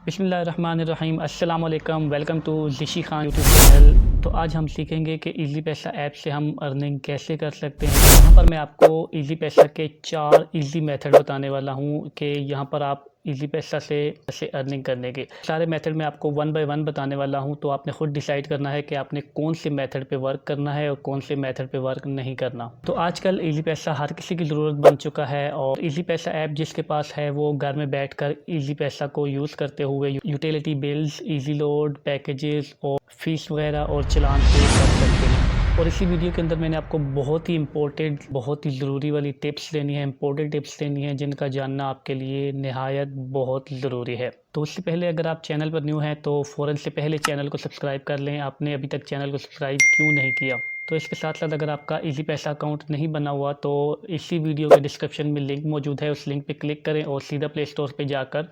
बिस्मिल्लाहिर्रहमानिर्रहीम अस्सलाम वालेकुम। Welcome to Zishi Khan YouTube channel. तो आज हम सीखेंगे कि इजी पैसा ऐप से हम अर्निंग कैसे कर सकते हैं। यहाँ पर मैं आपको इजी पैसा के 4 इजी मेथड बताने वाला हूँ कि यहाँ पर आप इजी पैसा से कैसे अर्निंग करने के सारे मेथड मैं आपको 1 बाय 1 बताने वाला हूँ। तो आपने खुद डिसाइड करना है कि आपने कौन से मेथड पे वर्क करना है और कौन से मेथड पे वर्क नहीं करना। तो आजकल इजी पैसा हर किसी की ज़रूरत बन चुका है और इजी पैसा ऐप जिसके पास है वो घर में बैठकर इजी पैसा को यूज़ करते हुए utility bills, easy load, packages और फीस वगैरह और चलान पे कर सकते हैं। और इसी वीडियो के अंदर मैंने आपको बहुत ही इंपॉर्टेंट, बहुत ही ज़रूरी वाली टिप्स देनी है, इंपॉर्टेंट टिप्स देनी है जिनका जानना आपके लिए निहायत बहुत ज़रूरी है। तो उससे पहले अगर आप चैनल पर न्यू हैं तो फ़ौरन से पहले चैनल को सब्सक्राइब कर लें। आपने अभी तक चैनल को सब्सक्राइब क्यों नहीं किया? तो इसके साथ साथ अगर आपका इजी पैसा अकाउंट नहीं बना हुआ तो इसी वीडियो के डिस्क्रिप्शन में लिंक मौजूद है, उस लिंक पे क्लिक करें और सीधा प्ले स्टोर पे जाकर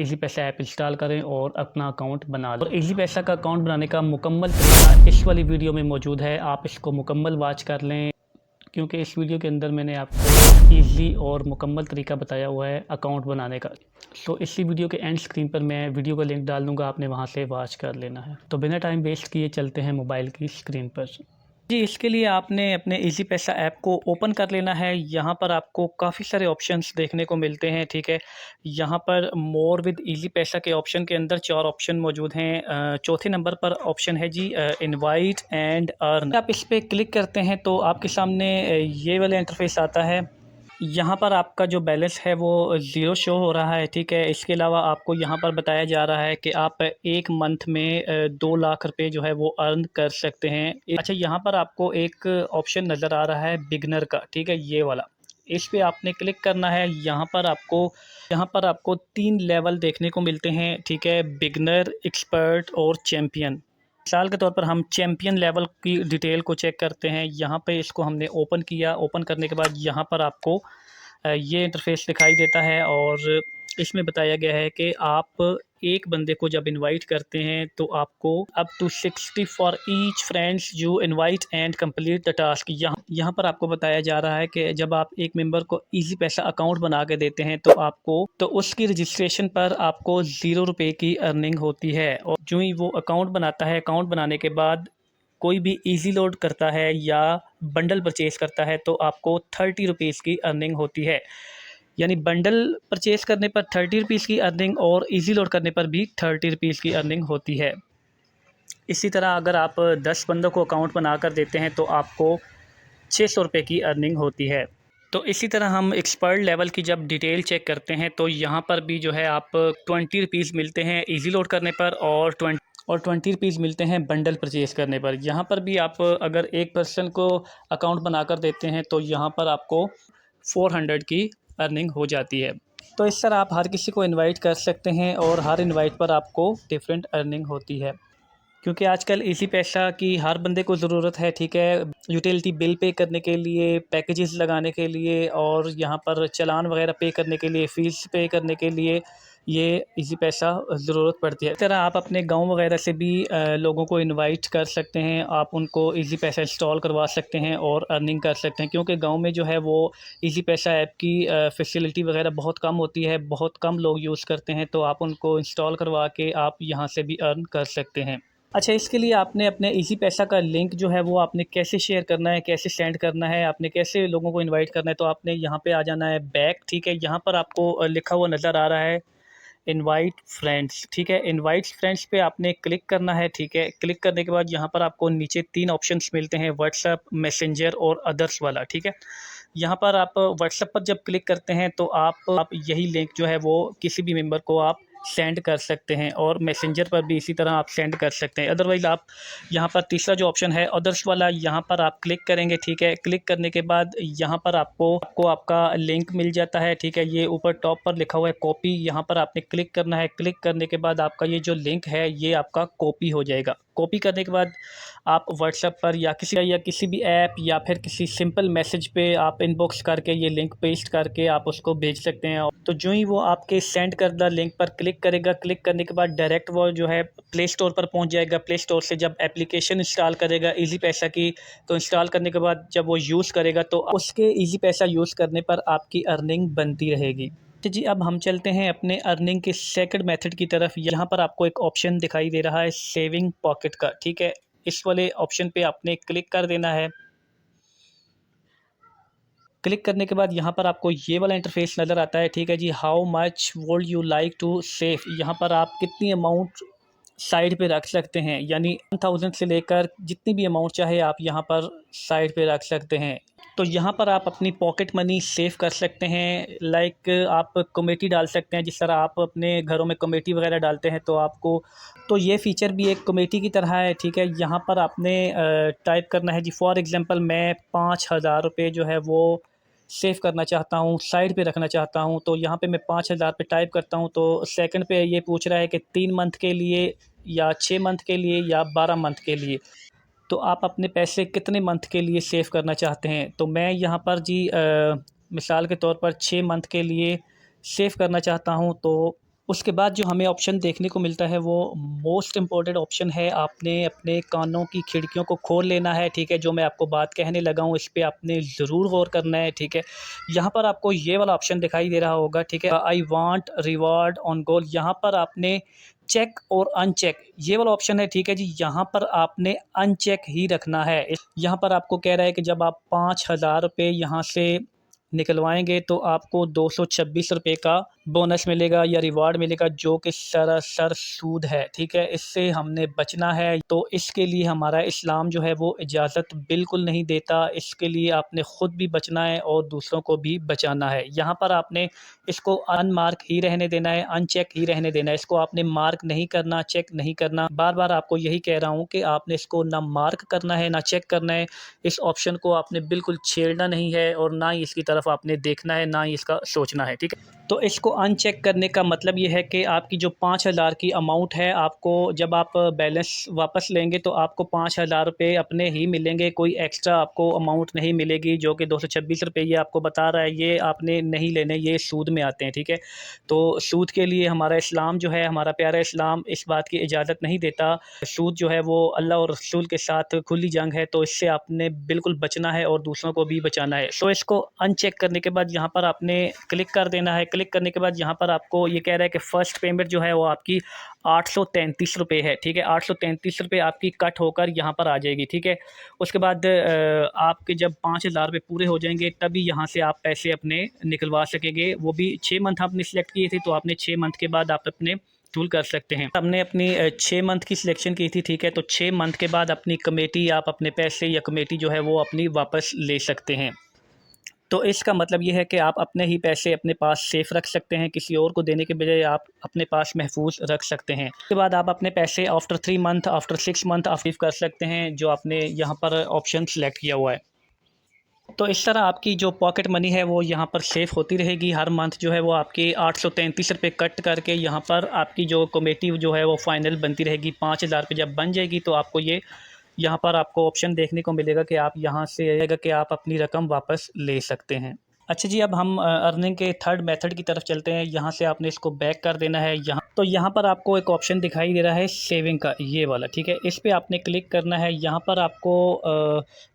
इजी पैसा ऐप इंस्टॉल करें और अपना अकाउंट बना लें। और इजी पैसा का अकाउंट बनाने का मुकम्मल तरीका इस वाली वीडियो में मौजूद है, आप इसको मुकम्मल वॉच कर लें क्योंकि इस वीडियो के अंदर मैंने आपको ईजी और मुकम्मल तरीका बताया हुआ है अकाउंट बनाने का। तो इसी वीडियो के एंड स्क्रीन पर मैं वीडियो का लिंक डाल दूँगा, आपने वहाँ से वॉच कर लेना है। तो बिना टाइम वेस्ट किए चलते हैं मोबाइल की स्क्रीन पर। जी, इसके लिए आपने अपने इजी पैसा ऐप को ओपन कर लेना है। यहाँ पर आपको काफ़ी सारे ऑप्शंस देखने को मिलते हैं, ठीक है। यहाँ पर मोर विद इजी पैसा के ऑप्शन के अंदर 4 ऑप्शन मौजूद हैं। चौथे नंबर पर ऑप्शन है जी इनवाइट एंड अर्न। आप इस पर क्लिक करते हैं तो आपके सामने ये वाला इंटरफेस आता है। यहाँ पर आपका जो बैलेंस है वो ज़ीरो शो हो रहा है, ठीक है। इसके अलावा आपको यहाँ पर बताया जा रहा है कि आप एक मंथ में 2 लाख रुपए जो है वो अर्न कर सकते हैं। अच्छा, यहाँ पर आपको एक ऑप्शन नज़र आ रहा है बिगनर का, ठीक है, ये वाला। इस पे आपने क्लिक करना है। यहाँ पर आपको 3 लेवल देखने को मिलते हैं, ठीक है, बिगनर, एक्सपर्ट और चैम्पियन। मिसाल के तौर पर हम चैम्पियन लेवल की डिटेल को चेक करते हैं। यहाँ पे इसको हमने ओपन किया। ओपन करने के बाद यहाँ पर आपको ये इंटरफेस दिखाई देता है और इसमें बताया गया है कि आप एक बंदे को जब इनवाइट करते हैं तो आपको up to 60 for each friends you invite and complete the task. यहाँ पर आपको बताया जा रहा है कि जब आप एक मेंबर को इजी पैसा अकाउंट बना के देते हैं तो उसकी रजिस्ट्रेशन पर आपको 0 रुपये की अर्निंग होती है। और जो ही वो अकाउंट बनाता है, अकाउंट बनाने के बाद कोई भी इजी लोड करता है या बंडल परचेज़ करता है तो आपको 30 रुपीज़ की अर्निंग होती है। यानी बंडल परचेज़ करने पर 30 रुपीज़ की अर्निंग और इजी लोड करने पर भी 30 रुपीज़ की अर्निंग होती है। इसी तरह अगर आप 10 बंदों को अकाउंट बना कर देते हैं तो आपको 600 रुपये की अर्निंग होती है। तो इसी तरह हम एक्सपर्ट लेवल की जब डिटेल चेक करते हैं तो यहाँ पर भी जो है आप 20 रुपीज़ मिलते हैं इजी लोड करने पर और 20 रुपीज़ मिलते हैं बंडल परचेज़ करने पर। यहाँ पर भी आप अगर एक पर्सन को अकाउंट बनाकर देते हैं तो यहाँ पर आपको 400 की अर्निंग हो जाती है। तो इस तरह आप हर किसी को इनवाइट कर सकते हैं और हर इनवाइट पर आपको डिफरेंट अर्निंग होती है। क्योंकि आजकल इसी पैसा की हर बंदे को ज़रूरत है, ठीक है, यूटिलिटी बिल पे करने के लिए, पैकेजेस लगाने के लिए और यहाँ पर चालान वगैरह पे करने के लिए, फ़ीस पे करने के लिए ये इजी पैसा ज़रूरत पड़ती है। इस तरह आप अपने गांव वगैरह से भी लोगों को इनवाइट कर सकते हैं, आप उनको इजी पैसा इंस्टॉल करवा सकते हैं और अर्निंग कर सकते हैं। क्योंकि गांव में जो है वो इजी पैसा ऐप की फैसिलिटी वगैरह बहुत कम होती है, बहुत कम लोग यूज़ करते हैं, तो आप उनको इंस्टॉल करवा के आप यहाँ से भी अर्न कर सकते हैं। अच्छा, इसके लिए आपने अपने इजी पैसा का लिंक जो है वो आपने कैसे शेयर करना है, कैसे सेंड करना है, आपने कैसे लोगों को इनवाइट करना है, तो आपने यहाँ पे आ जाना है बैक, ठीक है। यहाँ पर आपको लिखा हुआ नज़र आ रहा है इनवाइट फ्रेंड्स, ठीक है। इनवाइट फ्रेंड्स पे आपने क्लिक करना है, ठीक है। क्लिक करने के बाद यहाँ पर आपको नीचे 3 ऑप्शंस मिलते हैं, व्हाट्सएप, मैसेंजर और अदर्स वाला, ठीक है। यहाँ पर आप व्हाट्सएप पर जब क्लिक करते हैं तो आप यही लिंक जो है वो किसी भी मेंबर को आप सेंड कर सकते हैं और मैसेंजर पर भी इसी तरह आप सेंड कर सकते हैं। अदरवाइज़ आप यहाँ पर तीसरा जो ऑप्शन है अदर्स वाला, यहाँ पर आप क्लिक करेंगे, ठीक है। क्लिक करने के बाद यहाँ पर आपको आपका लिंक मिल जाता है, ठीक है। ये ऊपर टॉप पर लिखा हुआ है कॉपी, यहाँ पर आपने क्लिक करना है। क्लिक करने के बाद आपका ये जो लिंक है ये आपका कॉपी हो जाएगा। कॉपी करने के बाद आप व्हाट्सएप पर या किसी भी ऐप या फिर किसी सिंपल मैसेज पे आप इनबॉक्स करके ये लिंक पेस्ट करके आप उसको भेज सकते हैं। तो जो ही वो आपके सेंड करदा लिंक पर क्लिक करेगा, क्लिक करने के बाद डायरेक्ट वो जो है प्ले स्टोर पर पहुंच जाएगा। प्ले स्टोर से जब एप्लीकेशन इंस्टॉल करेगा इजी पैसा की, तो इंस्टॉल करने के बाद जब वो यूज़ करेगा तो उसके इजी पैसा यूज़ करने पर आपकी अर्निंग बनती रहेगी। तो जी अब हम चलते हैं अपने अर्निंग के सेकंड मेथड की तरफ। यहाँ पर आपको एक ऑप्शन दिखाई दे रहा है सेविंग पॉकेट का, ठीक है। इस वाले ऑप्शन पे आपने क्लिक कर देना है। क्लिक करने के बाद यहाँ पर आपको ये वाला इंटरफेस नज़र आता है, ठीक है जी। How much would you like to save, यहाँ पर आप कितनी अमाउंट साइड पे रख सकते हैं, यानी 1000 से लेकर जितनी भी अमाउंट चाहे आप यहाँ पर साइड पे रख सकते हैं। तो यहाँ पर आप अपनी पॉकेट मनी सेव कर सकते हैं। लाइक आप कमेटी डाल सकते हैं, जिस तरह आप अपने घरों में कमेटी वगैरह डालते हैं तो आपको तो ये फ़ीचर भी एक कमेटी की तरह है, ठीक है। यहाँ पर आपने टाइप करना है जी, फॉर एग्ज़ाम्पल मैं 5000 रुपये जो है वो सेव करना चाहता हूँ, साइड पे रखना चाहता हूँ। तो यहाँ पे मैं 5000 पे टाइप करता हूँ, तो सेकंड पे ये पूछ रहा है कि 3 मंथ के लिए या 6 मंथ के लिए या 12 मंथ के लिए। तो आप अपने पैसे कितने मंथ के लिए सेव करना चाहते हैं। तो मैं यहाँ पर जी मिसाल के तौर पर 6 मंथ के लिए सेव करना चाहता हूँ। तो उसके बाद जो हमें ऑप्शन देखने को मिलता है वो मोस्ट इम्पोर्टेंट ऑप्शन है। आपने अपने कानों की खिड़कियों को खोल लेना है, ठीक है। जो मैं आपको बात कहने लगा हूँ इस पे आपने ज़रूर गौर करना है, ठीक है। यहाँ पर आपको ये वाला ऑप्शन दिखाई दे रहा होगा, ठीक है। I want reward on goal, यहाँ पर आपने चेक और अनचेक ये वाला ऑप्शन है, ठीक है जी। यहाँ पर आपने अनचेक ही रखना है। यहाँ पर आपको कह रहा है कि जब आप 5000 रुपये यहाँ से निकलवाएंगे तो आपको 226 रुपये का बोनस मिलेगा या रिवार्ड मिलेगा, जो कि सरासर सूद है, ठीक है। इससे हमने बचना है। तो इसके लिए हमारा इस्लाम जो है वो इजाज़त बिल्कुल नहीं देता। इसके लिए आपने ख़ुद भी बचना है और दूसरों को भी बचाना है। यहाँ पर आपने इसको अनमार्क ही रहने देना है, अनचेक ही रहने देना है। इसको आपने मार्क नहीं करना, चेक नहीं करना। बार बार आपको यही कह रहा हूँ कि आपने इसको ना मार्क करना है ना चेक करना है। इस ऑप्शन को आपने बिल्कुल छेड़ना नहीं है और ना ही इसकी तरफ आपने देखना है, ना ही इसका सोचना है, ठीक है। तो इसको अनचेक करने का मतलब ये है कि आपकी जो 5000 की अमाउंट है, आपको जब आप बैलेंस वापस लेंगे तो आपको 5000 रुपये अपने ही मिलेंगे। कोई एक्स्ट्रा आपको अमाउंट नहीं मिलेगी, जो कि 226 रुपये ये आपको बता रहा है, ये आपने नहीं लेने, ये सूद में आते हैं, ठीक है। तो सूद के लिए हमारा इस्लाम जो है, हमारा प्यारा इस्लाम इस बात की इजाज़त नहीं देता। सूद जो है वो अल्लाह और रसूल के साथ खुली जंग है, तो इससे आपने बिल्कुल बचना है और दूसरों को भी बचाना है। सो इसको अनचेक करने के बाद यहाँ पर आपने क्लिक कर देना है। क्लिक करने के बाद यहाँ पर आपको ये कह रहा है कि फ़र्स्ट पेमेंट जो है वो आपकी 833 रुपये है, ठीक है। 833 रुपये आपकी कट होकर यहाँ पर आ जाएगी, ठीक है। उसके बाद आपके जब 5000 रुपये पूरे हो जाएंगे तभी यहाँ से आप पैसे अपने निकलवा सकेंगे। वो भी 6 मंथ आपने सिलेक्ट किए थे, तो आपने 6 मंथ के बाद आप अपने टूल कर सकते हैं। हमने अपनी 6 मंथ की सिलेक्शन की थी, ठीक है। तो 6 मंथ के बाद अपनी कमेटी, आप अपने पैसे या कमेटी जो है वो अपनी वापस ले सकते हैं। तो इसका मतलब ये है कि आप अपने ही पैसे अपने पास सेफ रख सकते हैं, किसी और को देने के बजाय आप अपने पास महफूज रख सकते हैं। उसके बाद आप अपने पैसे आफ्टर 3 मंथ, आफ्टर 6 मंथ आप सेव कर सकते हैं, जो आपने यहाँ पर ऑप्शन सेलेक्ट किया हुआ है। तो इस तरह आपकी जो पॉकेट मनी है वो यहाँ पर सेव होती रहेगी। हर मंथ जो है वो आपके 833 रुपये कट करके यहाँ पर आपकी जो कमेटी जो है वो फाइनल बनती रहेगी। 5000 रुपये जब बन जाएगी तो आपको ये यहाँ पर आपको ऑप्शन देखने को मिलेगा कि आप यहाँ से आएगा कि आप अपनी रकम वापस ले सकते हैं। अच्छा जी, अब हम अर्निंग के थर्ड मेथड की तरफ चलते हैं। यहाँ से आपने इसको बैक कर देना है। यहाँ पर आपको एक ऑप्शन दिखाई दे रहा है सेविंग का, ये वाला, ठीक है। इस पे आपने क्लिक करना है। यहाँ पर आपको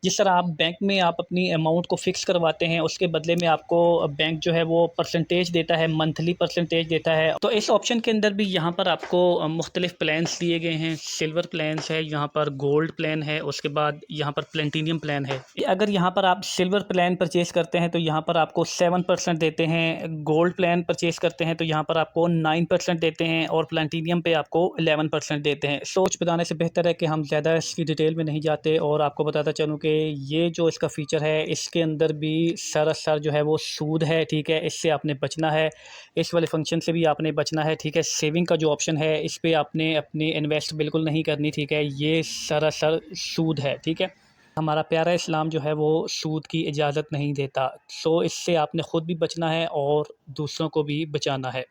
जिस तरह आप बैंक में आप अपनी अमाउंट को फ़िक्स करवाते हैं, उसके बदले में आपको बैंक जो है वो परसेंटेज देता है, मंथली परसेंटेज देता है। तो इस ऑप्शन के अंदर भी यहाँ पर आपको मुख्तलिफ प्लान्स दिए गए हैं। सिल्वर प्लान्स है, यहाँ पर गोल्ड प्लान है, उसके बाद यहाँ पर प्लेटिनियम प्लान है। अगर यहाँ पर आप सिल्वर प्लान परचेज़ करते हैं तो यहाँ पर आपको 7% देते हैं। गोल्ड प्लान परचेज़ करते हैं तो यहाँ पर आपको 9% देते हैं और प्लेटिनियम पे आपको 11% देते हैं। सोच बताने से बेहतर है कि हम ज़्यादा इसकी डिटेल में नहीं जाते और आपको बताता चलूँ कि ये जो इसका फ़ीचर है इसके अंदर भी सरासर जो है वो सूद है, ठीक है। इससे आपने बचना है, इस वाले फंक्शन से भी आपने बचना है, ठीक है। सेविंग का जो ऑप्शन है इस पर आपने अपनी इन्वेस्ट बिल्कुल नहीं करनी, ठीक है। ये सरासर सूद है, ठीक है। हमारा प्यारा इस्लाम जो है वो सूद की इजाज़त नहीं देता। सो इससे आपने ख़ुद भी बचना है और दूसरों को भी बचाना है।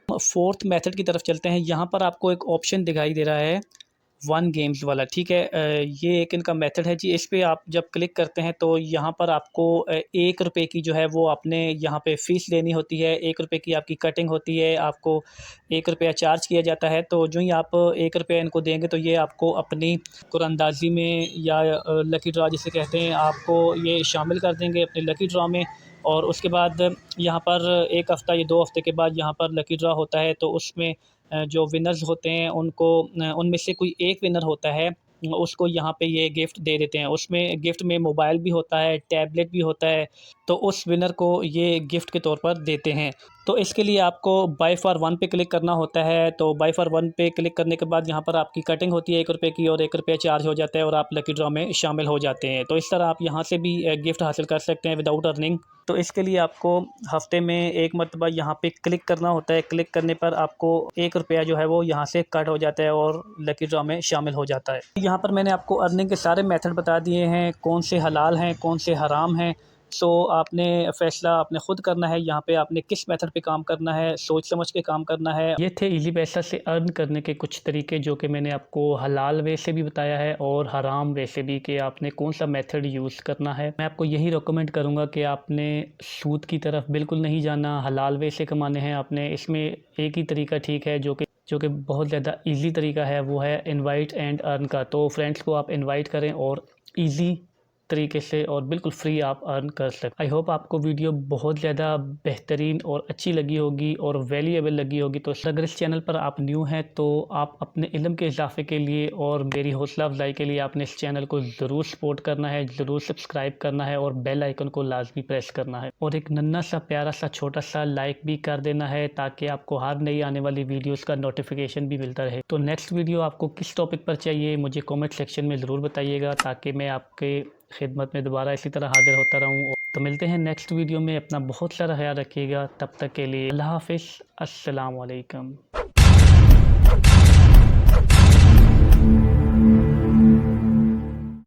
फोर्थ मेथड की तरफ चलते हैं। यहाँ पर आपको एक ऑप्शन दिखाई दे रहा है वन गेम्स वाला, ठीक है। ये एक इनका मेथड है जी। इस पे आप जब क्लिक करते हैं तो यहाँ पर आपको 1 रुपये की जो है वो आपने यहाँ पे फ़ीस देनी होती है। 1 रुपये की आपकी कटिंग होती है, आपको 1 रुपया चार्ज किया जाता है। तो जो ही आप 1 रुपया इनको देंगे तो ये आपको अपनी कुरानंदाज़ी में या लकी ड्रा जिसे कहते हैं, आपको ये शामिल कर देंगे अपने लकी ड्रा में। और उसके बाद यहाँ पर 1 हफ़्ता या 2 हफ़्ते के बाद यहाँ पर लकी ड्रॉ होता है, तो उसमें जो विनर्स होते हैं उनको उनमें से कोई एक विनर होता है, उसको यहाँ पे ये गिफ्ट दे देते हैं। उसमें गिफ्ट में मोबाइल भी होता है, टैबलेट भी होता है, तो उस विनर को ये गिफ्ट के तौर पर देते हैं। तो इसके लिए आपको बाय फॉर वन पे क्लिक करना होता है। तो बाय फॉर वन पे क्लिक करने के बाद यहाँ पर आपकी कटिंग होती है 1 रुपये की, और 1 रुपया चार्ज हो जाता है और आप लकी ड्रॉ में शामिल हो जाते हैं। तो इस तरह आप यहाँ से भी गिफ्ट हासिल कर सकते हैं विदाउट अर्निंग। तो इसके लिए आपको हफ्ते में 1 मरतबा यहाँ पे क्लिक करना होता है। क्लिक करने पर आपको 1 रुपया जो है वो यहाँ से कट हो जाता है और लकी ड्रॉ में शामिल हो जाता है। यहाँ पर मैंने आपको अर्निंग के सारे मेथड बता दिए हैं, कौन से हलाल हैं, कौन से हराम हैं। सो आपने फ़ैसला आपने ख़ुद करना है, यहाँ पे आपने किस मेथड पे काम करना है, सोच समझ के काम करना है। ये थे इजी पैसा से अर्न करने के कुछ तरीके, जो कि मैंने आपको हलाल वे से भी बताया है और हराम वे से भी, कि आपने कौन सा मेथड यूज़ करना है। मैं आपको यही रिकमेंड करूँगा कि आपने सूद की तरफ बिल्कुल नहीं जाना, हलाल वे से कमाने हैं आपने। इसमें एक ही तरीका ठीक है जो कि बहुत ज़्यादा ईज़ी तरीका है, वो है इनवाइट एंड अर्न का। तो फ्रेंड्स को आप इनवाइट करें और ईज़ी तरीके से और बिल्कुल फ्री आप अर्न कर सकते। आई होप आपको वीडियो बहुत ज़्यादा बेहतरीन और अच्छी लगी होगी और वैल्यूएबल लगी होगी। तो अगर इस चैनल पर आप न्यू हैं तो आप अपने इल्म के इजाफे के लिए और मेरी हौसला अफजाई के लिए आपने इस चैनल को ज़रूर सपोर्ट करना है, ज़रूर सब्सक्राइब करना है और बेल आइकन को लाजमी प्रेस करना है, और एक नन्हा सा प्यारा सा छोटा सा लाइक भी कर देना है, ताकि आपको हर नई आने वाली वीडियोज़ का नोटिफिकेशन भी मिलता रहे। तो नेक्स्ट वीडियो आपको किस टॉपिक पर चाहिए मुझे कॉमेंट सेक्शन में ज़रूर बताइएगा, ताकि मैं आपके खिदमत में दोबारा इसी तरह हाज़िर होता रहूँ। तो मिलते हैं नेक्स्ट वीडियो में। अपना बहुत सारा ख्याल रखिएगा। तब तक के लिए अल्लाह हाफ़िज़, अस्सलाम वालेकुम।